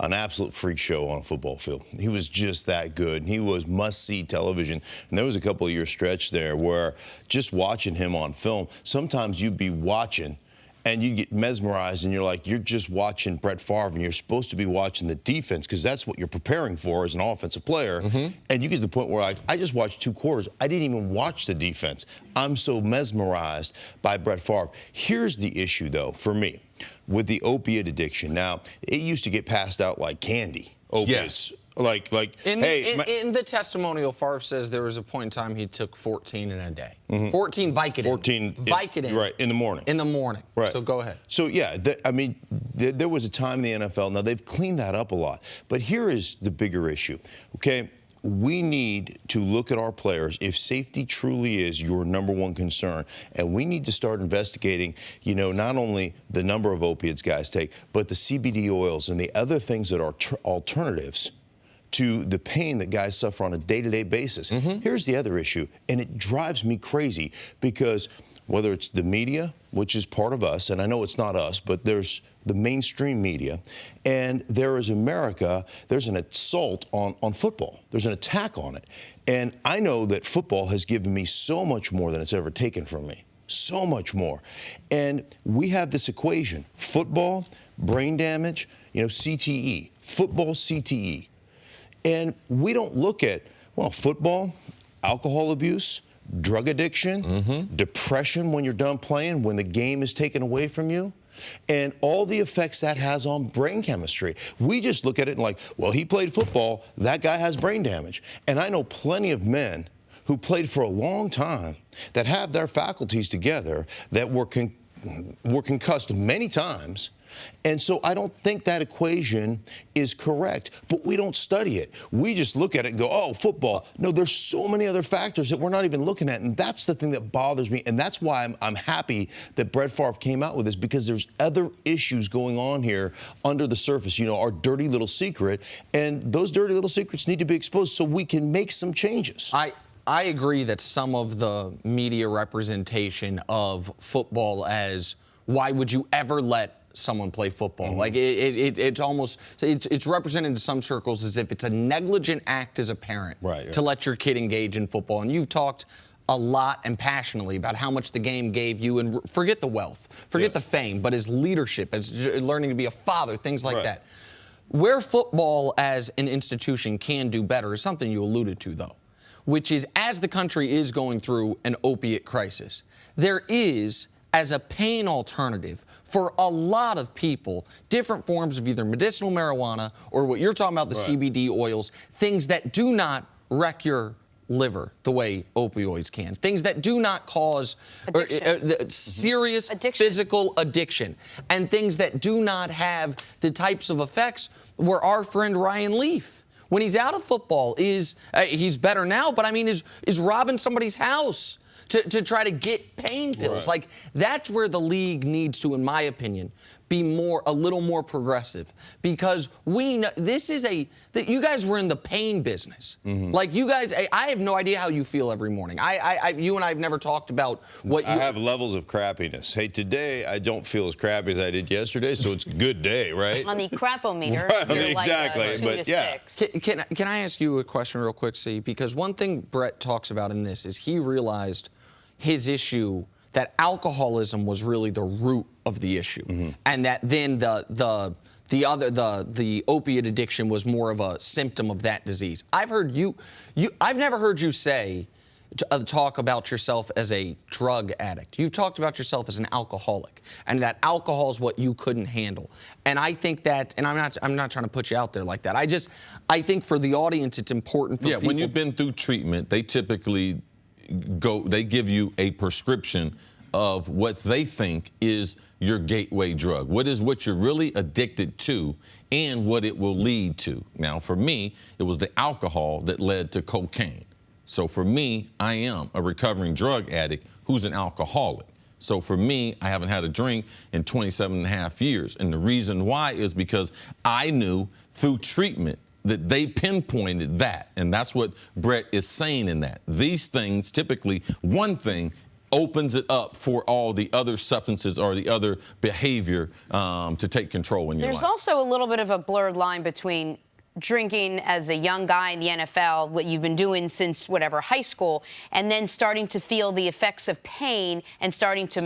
an absolute freak show on a football field. He was just that good. He was must-see television. And there was a couple of year stretch there where just watching him on film, sometimes you'd be watching and you get mesmerized and you're like, you're just watching Brett Favre and you're supposed to be watching the defense because that's what you're preparing for as an offensive player. And you get to the point where, like, I just watched 2 quarters. I didn't even watch the defense. I'm so mesmerized by Brett Favre. Here's the issue, though, for me, with the opiate addiction. Now, it used to get passed out like candy, opiates. Yes. Like, in the testimonial, Favre says there was a point in time he took 14 in a day. 14 Vicodin. 14 Vicodin. Right, in the morning. In the morning. Right. So go ahead. So, yeah, I mean, there was a time in the NFL. Now, they've cleaned that up a lot. But here is the bigger issue, okay? We need to look at our players if safety truly is your #1 concern, and we need to start investigating, you know, not only the number of opiates guys take, but the CBD oils and the other things that are alternatives to the pain that guys suffer on a day-to-day basis. Here's the other issue, and it drives me crazy because whether it's the media, which is part of us, and I know it's not us, but there's the mainstream media, and there is America, there's an assault on football. There's an attack on it. And I know that football has given me so much more than it's ever taken from me. So much more. And we have this equation, football, brain damage, CTE, football, CTE. And we don't look at, well, football, alcohol abuse, drug addiction, depression when you're done playing, when the game is taken away from you, and all the effects that has on brain chemistry. We just look at it and like, well, he played football, that guy has brain damage. And I know plenty of men who played for a long time that have their faculties together that were concussed many times. And so I don't think that equation is correct, but we don't study it. We just look at it and go, oh, football. No, there's so many other factors that we're not even looking at, and that's the thing that bothers me, and that's why I'm happy that Brett Favre came out with this, because there's other issues going on here under the surface, our dirty little secret, and those dirty little secrets need to be exposed so we can make some changes. I agree that some of the media representation of football as why would you ever let someone play football? Like it's almost it's represented in some circles as if it's a negligent act as a parent to let your kid engage in football. And you've talked a lot and passionately about how much the game gave you, and forget the wealth, forget the fame, but as leadership, as learning to be a father, things like that. Where football as an institution can do better is something you alluded to, though, which is as the country is going through an opiate crisis, there is, as a pain alternative for a lot of people, different forms of either medicinal marijuana or what you're talking about, the CBD oils, things that do not wreck your liver the way opioids can, things that do not cause serious physical addiction, and things that do not have the types of effects where our friend Ryan Leaf, when he's out of football, he's better now, but I mean, is robbing somebody's house to try to get pain pills. Like, that's where the league needs to, in my opinion, be a little more progressive, because we know that you guys were in the pain business. Like, you guys, I have no idea how you feel every morning. You and I have never talked about what you... I have levels of crappiness. Hey, today I don't feel as crappy as I did yesterday, so it's a good day, right? On the crapometer, you're exactly, like but 2 to 6. Can I ask you a question real quick, C? Because one thing Brett talks about in this is he realized his issue, that alcoholism was really the root of the issue, and that then the opiate addiction was more of a symptom of that disease. I've never heard you say talk about yourself as a drug addict. You've talked about yourself as an alcoholic, and that alcohol is what you couldn't handle. And I think that, and I'm not trying to put you out there like that. I think for the audience, it's important for people. When you've been through treatment, they typically they give you a prescription of what they think is your gateway drug. What you're really addicted to and what it will lead to. Now, for me, it was the alcohol that led to cocaine. So for me, I am a recovering drug addict who's an alcoholic. So for me, I haven't had a drink in 27 and a half years. And the reason why is because I knew through treatment that they pinpointed that. And that's what Brett is saying in that. These things, typically, one thing opens it up for all the other substances or the other behavior to take control in your life. There's also a little bit of a blurred line between drinking as a young guy in the NFL, what you've been doing since high school, and then starting to feel the effects of pain and starting to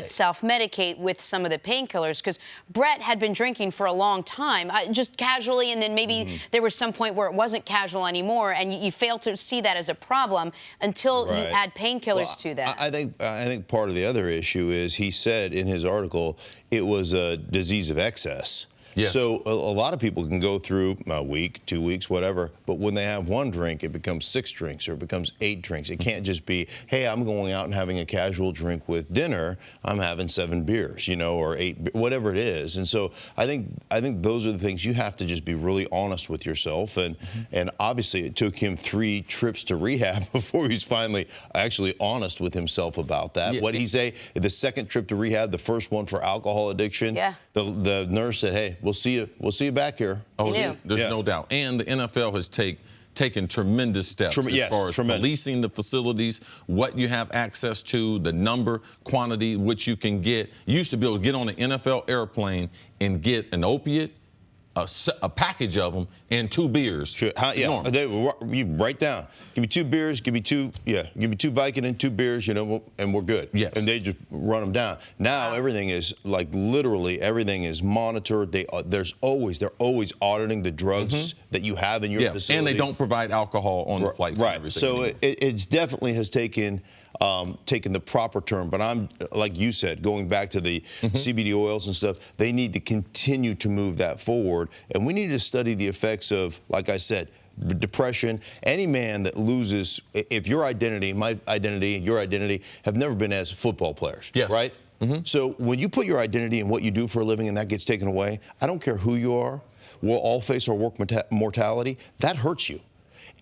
self-medicate with some of the painkillers. Because Brett had been drinking for a long time, just casually, and then maybe there was some point where it wasn't casual anymore, and you failed to see that as a problem until you add painkillers to that. I think part of the other issue is he said in his article it was a disease of excess. Yes. So a lot of people can go through a week, 2 weeks, whatever, but when they have one drink, it becomes 6 drinks or it becomes 8 drinks. It can't just be, hey, I'm going out and having a casual drink with dinner. I'm having 7 beers, or 8, whatever it is. And so I think those are the things you have to just be really honest with yourself. And obviously it took him 3 trips to rehab before he's finally actually honest with himself about that. Yeah. What did he say? The second trip to rehab, the first one for alcohol addiction, the nurse said, hey, we'll see you back here. Oh, You do. there's no doubt. And the NFL has taken tremendous steps as far as policing the facilities, what you have access to, the number, quantity, which you can get. You used to be able to get on an NFL airplane and get an opiate, a package of them, and 2 beers. Sure. You write down. Give me 2 beers. Give me 2 Vicodin, 2 beers. And we're good. Yes. And they just run them down. Now everything is literally everything is monitored. They're always auditing the drugs that you have in your facility. And they don't provide alcohol on the flights. Right. And everything. So it's definitely has taken the proper turn. But I'm, like you said, going back to the CBD oils and stuff, they need to continue to move that forward. And we need to study the effects of, like I said, depression. Any man that loses, if your identity, my identity, your identity have never been as football players. Yes. Right? So when you put your identity in what you do for a living and that gets taken away, I don't care who you are, we'll all face our work mortality. That hurts you.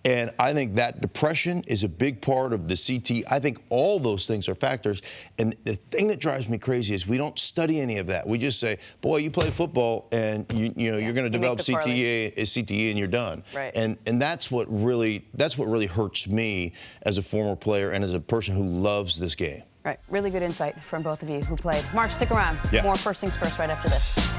And I think that depression is a big part of the CT. I think all those things are factors. And the thing that drives me crazy is we don't study any of that. We just say, boy, you play football and you're going to develop CTE and you're done. Right. And that's what really hurts me as a former player and as a person who loves this game. Right. Really good insight from both of you who played. Mark, stick around. Yeah. More First Things First right after this.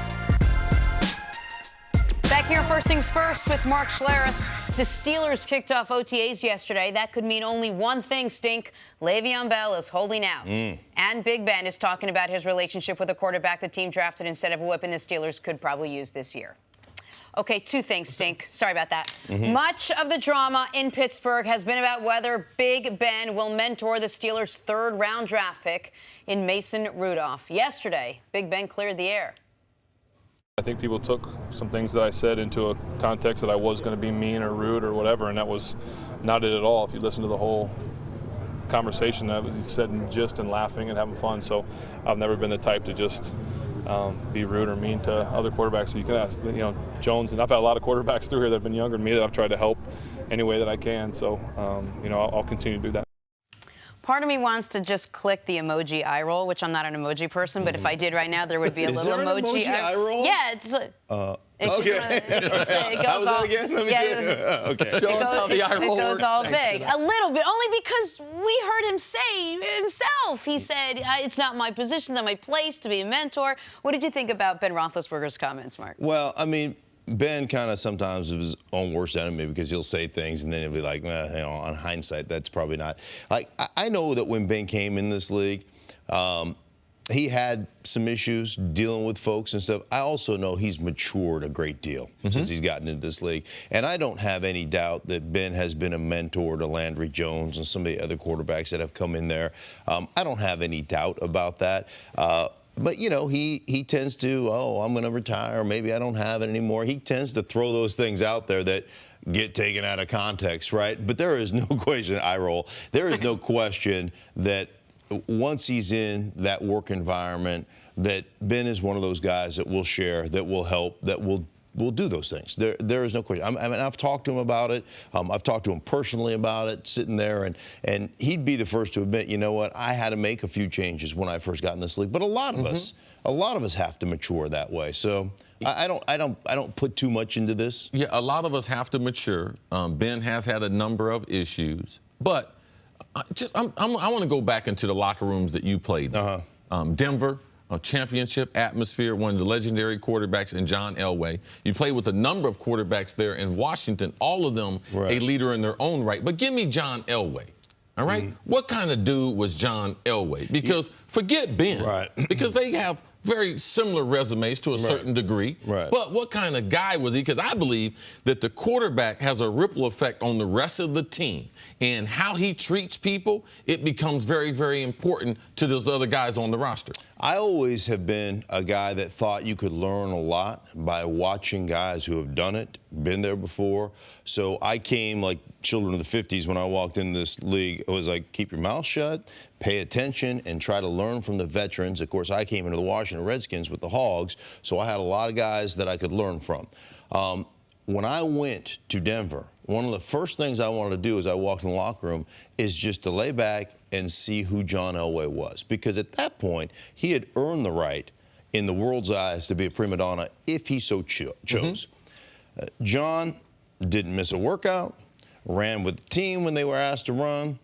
Back here, First Things First with Mark Schlereth. The Steelers kicked off OTAs yesterday. That could mean only one thing, Stink. Le'Veon Bell is holding out. And Big Ben is talking about his relationship with a quarterback the team drafted instead of a weapon the Steelers could probably use this year. Okay, 2 things, Stink. Sorry about that. Much of the drama in Pittsburgh has been about whether Big Ben will mentor the Steelers' 3rd-round draft pick in Mason Rudolph. Yesterday, Big Ben cleared the air. I think people took some things that I said into a context that I was going to be mean or rude or whatever, and that was not it at all. If you listen to the whole conversation, that was said in jest and laughing and having fun. So I've never been the type to just be rude or mean to other quarterbacks. So you can ask, Jones, and I've had a lot of quarterbacks through here that have been younger than me that I've tried to help any way that I can. So, I'll continue to do that. Part of me wants to just click the emoji eye roll, which I'm not an emoji person, but if I did right now, there would be a little emoji eye roll. Yeah, it's Okay. it How was goes all, that again? Let me see it. Okay. Show us how the eye roll It goes works. all Thanks big. A little bit, only because we heard him say himself. He said, it's not my position, it's not my place to be a mentor. What did you think about Ben Roethlisberger's comments, Mark? Well, I mean, Ben kind of sometimes is his own worst enemy because he'll say things and then he'll be like, on hindsight, that's probably not. Like, I know that when Ben came in this league, he had some issues dealing with folks and stuff. I also know he's matured a great deal since he's gotten into this league. And I don't have any doubt that Ben has been a mentor to Landry Jones and some of the other quarterbacks that have come in there. I don't have any doubt about that. But, he tends to, I'm going to retire, or maybe I don't have it anymore. He tends to throw those things out there that get taken out of context, right? But there is no question, eye roll, there is no question that once he's in that work environment, that Ben is one of those guys that will share, that will help, that will do those things. There is no question. I mean, I've talked to him about it. I've talked to him personally about it, sitting there, and he'd be the first to admit, you know what, I had to make a few changes when I first got in this league. But a lot of us have to mature that way. So I don't put too much into this. Yeah, a lot of us have to mature. Ben has had a number of issues, but I want to go back into the locker rooms that you played in. Denver. A championship atmosphere, one of the legendary quarterbacks in John Elway. You played with a number of quarterbacks there in Washington, all of them a leader in their own right. But give me John Elway, all right? What kind of dude was John Elway? Because forget Ben, because they have very similar resumes to a certain degree. But what kind of guy was he? Because I believe that the quarterback has a ripple effect on the rest of the team. And how he treats people, it becomes very, very important to those other guys on the roster. I always have been a guy that thought you could learn a lot by watching guys who have done it, been there before. So I came like children of the 50s when I walked into this league. It was like, keep your mouth shut, pay attention, and try to learn from the veterans. Of course, I came into the Washington Redskins with the Hogs, so I had a lot of guys that I could learn from. When I went to Denver, one of the first things I wanted to do as I walked in the locker room is just to lay back and see who John Elway was. Because at that point, he had earned the right in the world's eyes to be a prima donna if he so chose. John didn't miss a workout, ran with the team when they were asked to run,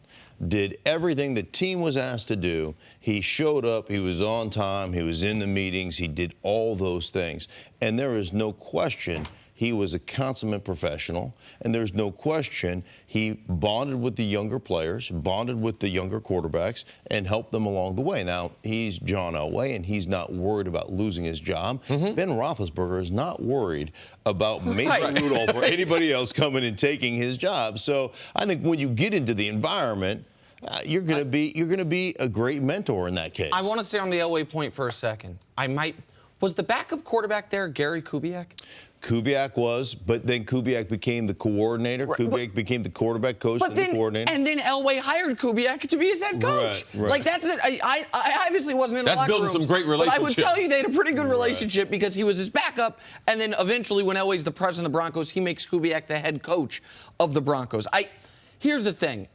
did everything the team was asked to do. He showed up, he was on time, he was in the meetings, he did all those things. And there is no question he was a consummate professional, and there's no question he bonded with the younger players, bonded with the younger quarterbacks, and helped them along the way. Now, he's John Elway, and he's not worried about losing his job. Ben Roethlisberger is not worried about Mason Rudolph or anybody else coming and taking his job. So I think when you get into the environment, you're going to be a great mentor in that case. I want to stay on the Elway point for a second. Was the backup quarterback there Gary Kubiak? Kubiak was, but then Kubiak became the coordinator. Kubiak became the quarterback coach and the coordinator. And then Elway hired Kubiak to be his head coach. Right. Like, that's it. I obviously wasn't in the locker building rooms, some great relationships. but I would tell you they had a pretty good relationship because he was his backup. And then eventually, when Elway's the president of the Broncos, he makes Kubiak the head coach of the Broncos. Here's the thing.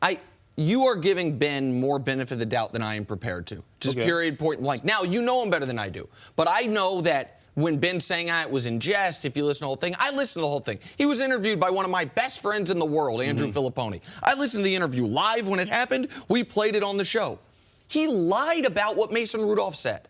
You are giving Ben more benefit of the doubt than I am prepared to. Just period, point blank. Now, you know him better than I do. But I know that when Ben's saying it was in jest, if you listen to the whole thing, I listened to the whole thing. He was interviewed by one of my best friends in the world, Andrew Filipponi. I listened to the interview live when it happened. We played it on the show. He lied about what Mason Rudolph said.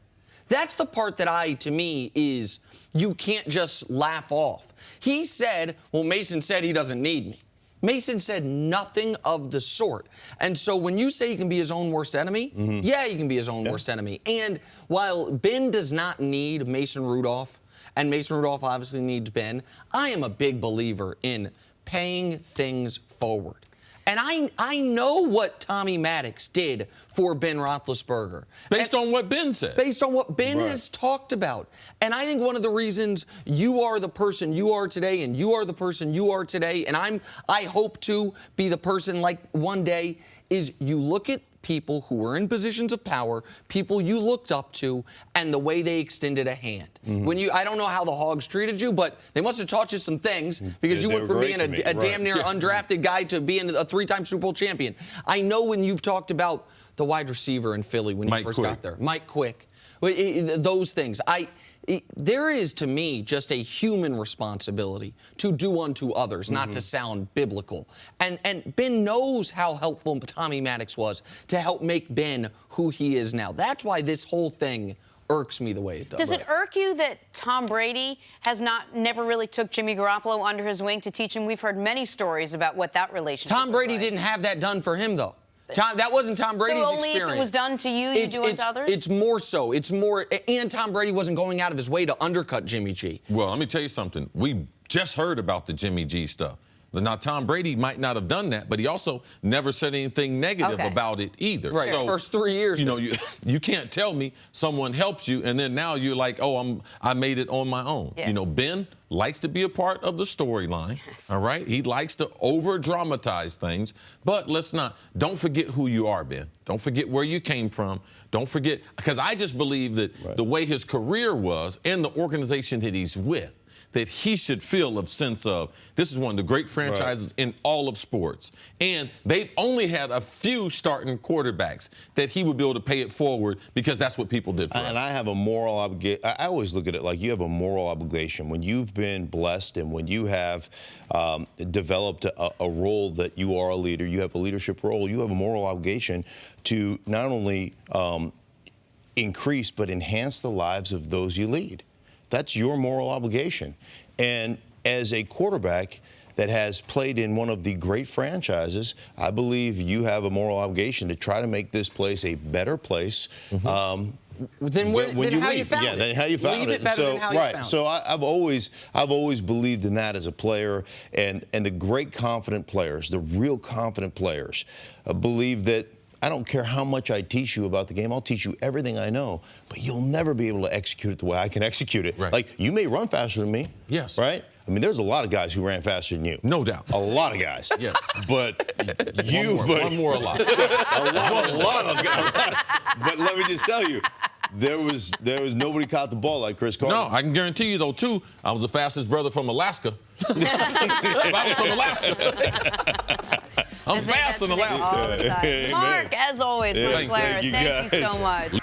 That's the part that to me, is you can't just laugh off. He said, well, Mason said he doesn't need me. Mason said nothing of the sort. And so when you say he can be his own worst enemy, yeah, he can be his own worst enemy. And while Ben does not need Mason Rudolph, and Mason Rudolph obviously needs Ben, I am a big believer in paying things forward. And I know what Tommy Maddox did for Ben Roethlisberger. Based on what Ben said. Based on what Ben has talked about. And I think one of the reasons you are the person you are today, and you are the person you are today, and I hope to be the person like one day, is you look at people who were in positions of power, people you looked up to, and the way they extended a hand. I don't know how the Hogs treated you, but they must have taught you some things, because you went from being a damn near undrafted guy to being a 3-time Super Bowl champion. I know when you've talked about the wide receiver in Philly when you first got there, Mike Quick, those things. There is, to me, just a human responsibility to do unto others, not to sound biblical. And Ben knows how helpful Tommy Maddox was to help make Ben who he is now. That's why this whole thing irks me the way it does. Does it irk you that Tom Brady has never really took Jimmy Garoppolo under his wing to teach him? We've heard many stories about what that relationship Tom Brady was like. didn't have that done for him, though. That wasn't Tom Brady's experience. So only if it was done to you, you do it to others? It's more so. And Tom Brady wasn't going out of his way to undercut Jimmy G. Well, let me tell you something. We just heard about the Jimmy G stuff. Now, Tom Brady might not have done that, but he also never said anything negative about it either. Right. So, first 3 years. You can't tell me someone helps you, and then now you're like, oh, I made it on my own. Yeah. Ben likes to be a part of the storyline. Yes. All right? He likes to over-dramatize things, but don't forget who you are, Ben. Don't forget where you came from. Don't forget, because I just believe that the way his career was and the organization that he's with, that he should feel a sense of, this is one of the great franchises in all of sports. And they've only had a few starting quarterbacks that he would be able to pay it forward, because that's what people did for him. And I have a moral obligation. I always look at it like you have a moral obligation. When you've been blessed and when you have developed a role that you are a leader, you have a leadership role, you have a moral obligation to not only increase but enhance the lives of those you lead. That's your moral obligation. And as a quarterback that has played in one of the great franchises, I believe you have a moral obligation to try to make this place a better place. Then how you found it. Yeah, then how you found Leave it. it better than how you found it. So I've always believed in that as a player, and the great confident players, the real confident players, believe that I don't care how much I teach you about the game. I'll teach you everything I know, but you'll never be able to execute it the way I can execute it. Right. Like, you may run faster than me. Yes. Right? I mean, there's a lot of guys who ran faster than you. No doubt. A lot of guys. Yes. But One more a lot. a lot of guys. But let me just tell you, there was nobody caught the ball like Cris Carter. No, I can guarantee you, though, too, I was the fastest brother from Alaska. I was from Alaska. I'm fast in Alaska. Mark, as always, Mark Claret, thank you so much.